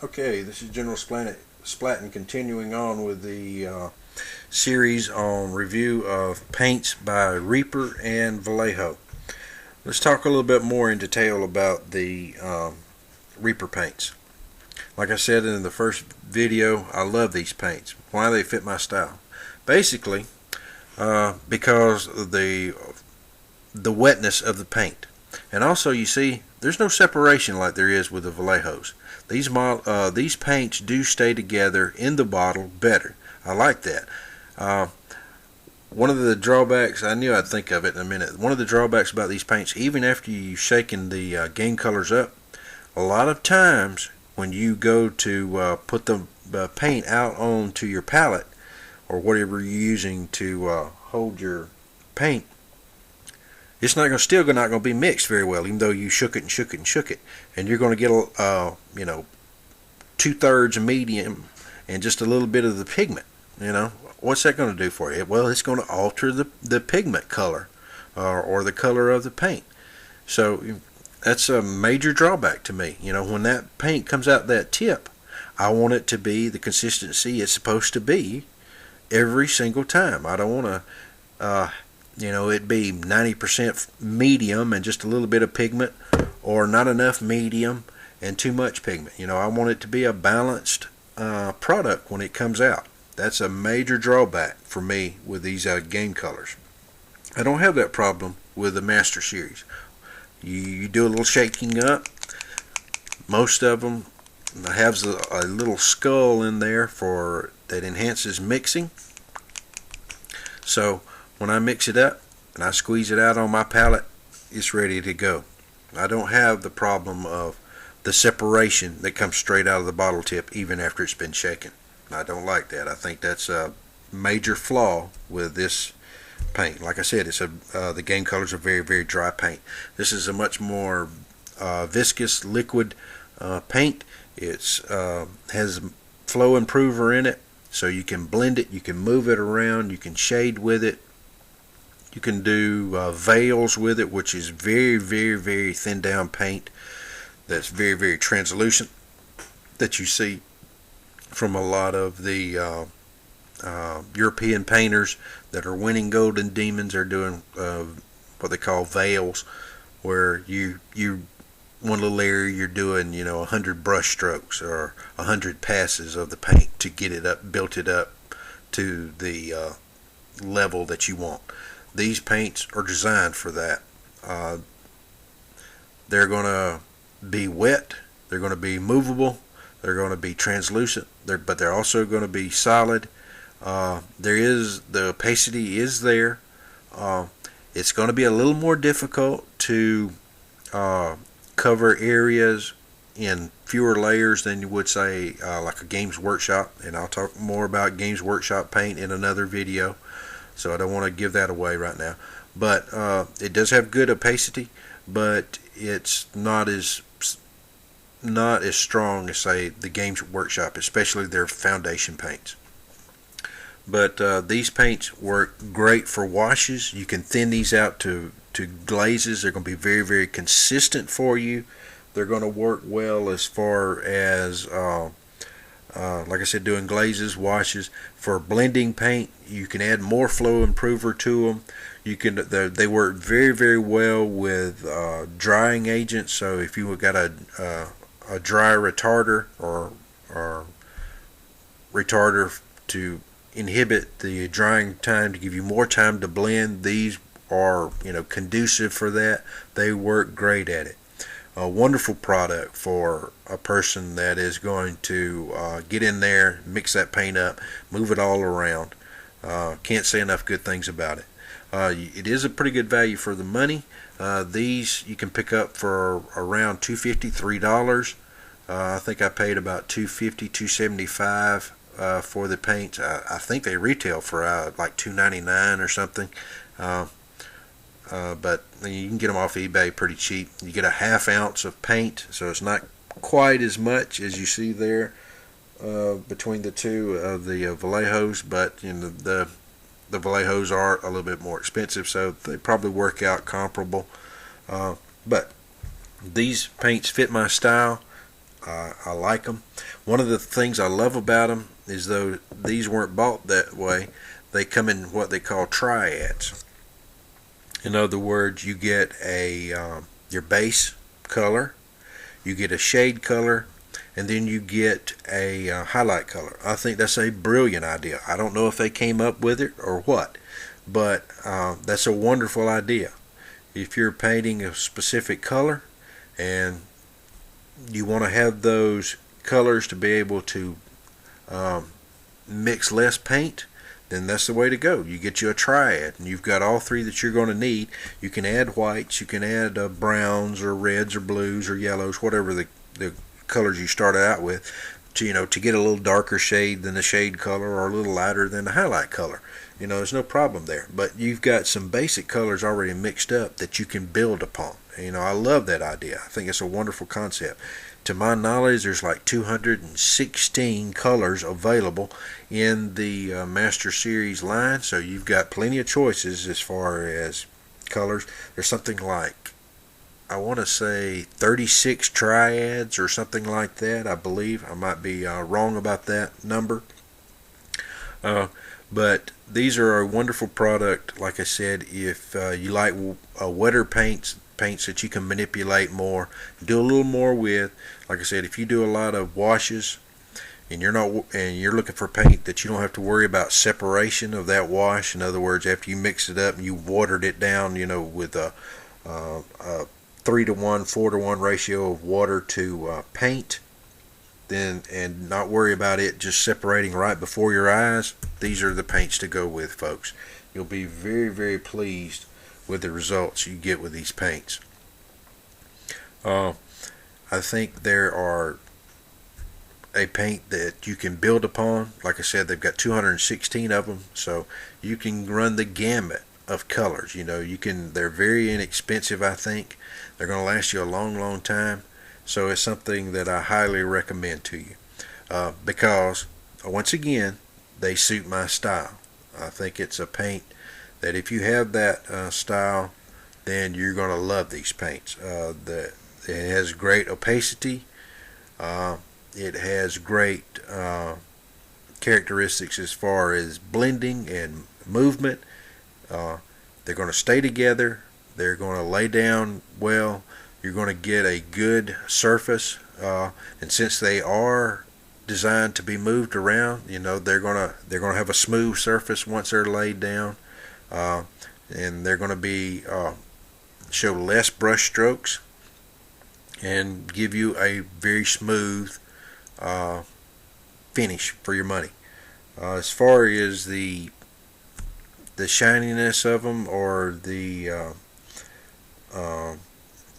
Okay, this is General Splatton continuing on with the series on review of paints by Reaper and Vallejo. Let's talk a little bit more in detail about the Reaper paints. Like I said in the first video, I love these paints. Why they fit my style? Basically, because of the wetness of the paint. And also, you see, there's no separation like there is with the Vallejos. These paints do stay together in the bottle better. I like that. One of the drawbacks, I knew I'd think of it in a minute. One of the drawbacks about these paints, even after you've shaken the game colors up, a lot of times when you go to put the paint out onto your palette or whatever you're using to hold your paint, it's still not going to be mixed very well, even though you shook it and shook it and shook it, and you're going to get 2/3 medium and just a little bit of the pigment. What's that going to do for you? Well, it's going to alter the pigment color or the color of the paint. So that's a major drawback to me. When that paint comes out that tip, I want it to be the consistency it's supposed to be every single time. I don't want to it be 90% medium and just a little bit of pigment, or not enough medium and too much pigment. I want it to be a balanced product when it comes out. That's a major drawback for me with these game colors. I don't have that problem with the Master Series. You do a little shaking up. Most of them have a little skull in there that enhances mixing. So when I mix it up and I squeeze it out on my palette, it's ready to go. I don't have the problem of the separation that comes straight out of the bottle tip even after it's been shaken. I don't like that. I think that's a major flaw with this paint. Like I said, the game colors are very, very dry paint. This is a much more viscous liquid paint. It has flow improver in it, so you can blend it, you can move it around, you can shade with it. You can do veils with it, which is very, very, very thin down paint that's very, very translucent, that you see from a lot of the European painters that are winning Golden Demons. Are doing what they call veils, where you one little area you're doing 100 brush strokes or 100 passes of the paint to get it up, built it up to the level that you want. These paints are designed for that. They're going to be wet, they're going to be movable, they're going to be translucent, but they're also going to be solid. The opacity is there. It's going to be a little more difficult to cover areas in fewer layers than you would say like a Games Workshop, and I'll talk more about Games Workshop paint in another video, so I don't want to give that away right now. But it does have good opacity, but it's not as strong as, say, the Games Workshop, especially their foundation paints. But these paints work great for washes. You can thin these out to glazes. They're going to be very, very consistent for you. They're going to work well as far as like I said, doing glazes, washes. For blending paint, you can add more flow improver to them. They work very, very well with drying agents. So if you got a dry retarder or retarder to inhibit the drying time to give you more time to blend, these are conducive for that. They work great at it. A wonderful product for a person that is going to get in there, mix that paint up, move it all around. Can't say enough good things about it. It is a pretty good value for the money. These you can pick up for around $2.50, $3. I think I paid about $2.50, $2.75 for the paints. I think they retail for like $2.99 or something. But you can get them off eBay pretty cheap. You get a ½ ounce of paint, so it's not quite as much as you see there between the two of the Vallejos, but the Vallejos are a little bit more expensive, so they probably work out comparable. But these paints fit my style. I like them. One of the things I love about them is, though these weren't bought that way, they come in what they call triads. In other words, you get your base color, you get a shade color, and then you get a highlight color. I think that's a brilliant idea. I don't know if they came up with it or what, but that's a wonderful idea. If you're painting a specific color and you want to have those colors to be able to mix less paint, then that's the way to go. You get you a triad, and you've got all three that you're going to need. You can add whites, you can add browns or reds or blues or yellows, whatever the colors you started out with, to get a little darker shade than the shade color or a little lighter than the highlight color. There's no problem there. But you've got some basic colors already mixed up that you can build upon. I love that idea. I think it's a wonderful concept. To my knowledge, there's like 216 colors available in the Master Series line, so you've got plenty of choices as far as colors. There's something like, I want to say 36 triads or something like that, I believe. I might be wrong about that number. But these are a wonderful product. Like I said, if you like wetter paints that you can manipulate more, do a little more with. Like I said, if you do a lot of washes and you're looking for paint that you don't have to worry about separation of that wash. In other words, after you mix it up and you watered it down, with a 3-to-1, 4-to-1 ratio of water to paint, and not worry about it just separating right before your eyes, these are the paints to go with, folks. You'll be very, very pleased with the results you get with these paints. I think there are a paint that you can build upon. Like I said, they've got 216 of them, so you can run the gamut of colors. They're very inexpensive. I think they're going to last you a long, long time. So it's something that I highly recommend to you because, once again, they suit my style. I think it's a paint that if you have that style, then you're going to love these paints. It has great opacity. It has great characteristics as far as blending and movement. They're going to stay together. They're going to lay down well. You're going to get a good surface, and since they are designed to be moved around, they're going to have a smooth surface once they're laid down, and they're going to be show less brush strokes and give you a very smooth finish for your money. As far as the shininess of them, or the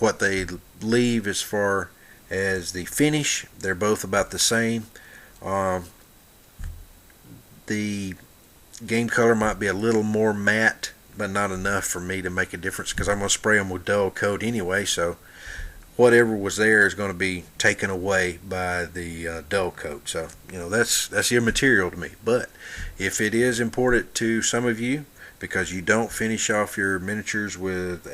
what they leave as far as the finish, they're both about the same. The game color might be a little more matte, but not enough for me to make a difference, because I'm going to spray them with dull coat anyway, so whatever was there is going to be taken away by the dull coat. So that's immaterial to me. But if it is important to some of you, because you don't finish off your miniatures with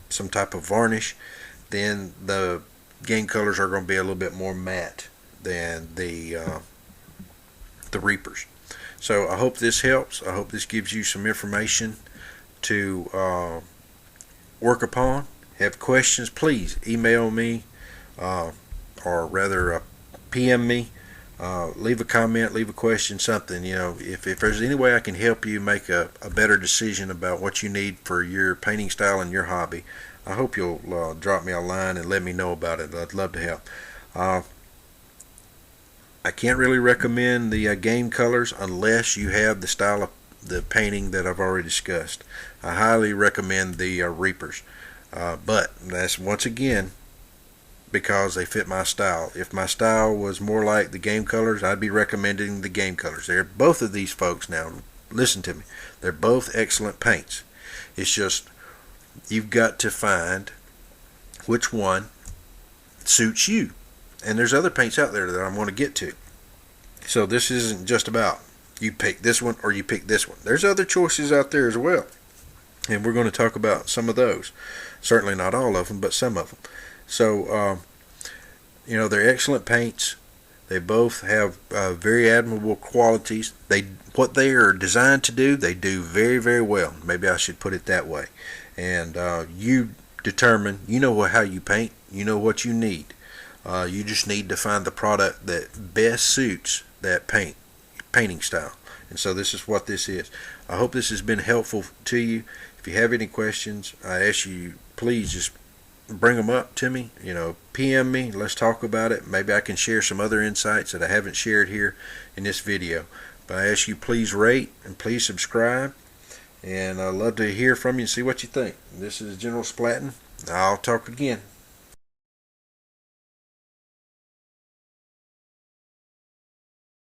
some type of varnish, then the game colors are going to be a little bit more matte than the Reapers. So I hope this helps. I hope this gives you some information to work upon. Have questions, please email me, or rather PM me. Leave a comment, leave a question, something. If there's any way I can help you make a better decision about what you need for your painting style and your hobby, I hope you'll drop me a line and let me know about it. I'd love to help. I can't really recommend the game colors unless you have the style of the painting that I've already discussed. I highly recommend the Reapers, but that's once again because they fit my style. If my style was more like the game colors, I'd be recommending the game colors. They're both of these folks, now listen to me, they're both excellent paints. It's just you've got to find which one suits you. And there's other paints out there that I'm going to get to. So this isn't just about you pick this one or you pick this one. There's other choices out there as well, and we're going to talk about some of those. Certainly not all of them, but some of them. So they're excellent paints. They both have very admirable qualities. What they are designed to do, they do very, very well. Maybe I should put it that way. And you determine, you know how you paint, you know what you need. You just need to find the product that best suits that painting style. And so this is what this is. I hope this has been helpful to you. If you have any questions, I ask you please just bring them up to me. PM me. Let's talk about it. Maybe I can share some other insights that I haven't shared here in this video. But I ask you please rate and please subscribe. And I'd love to hear from you and see what you think. This is General Splatton. I'll talk again.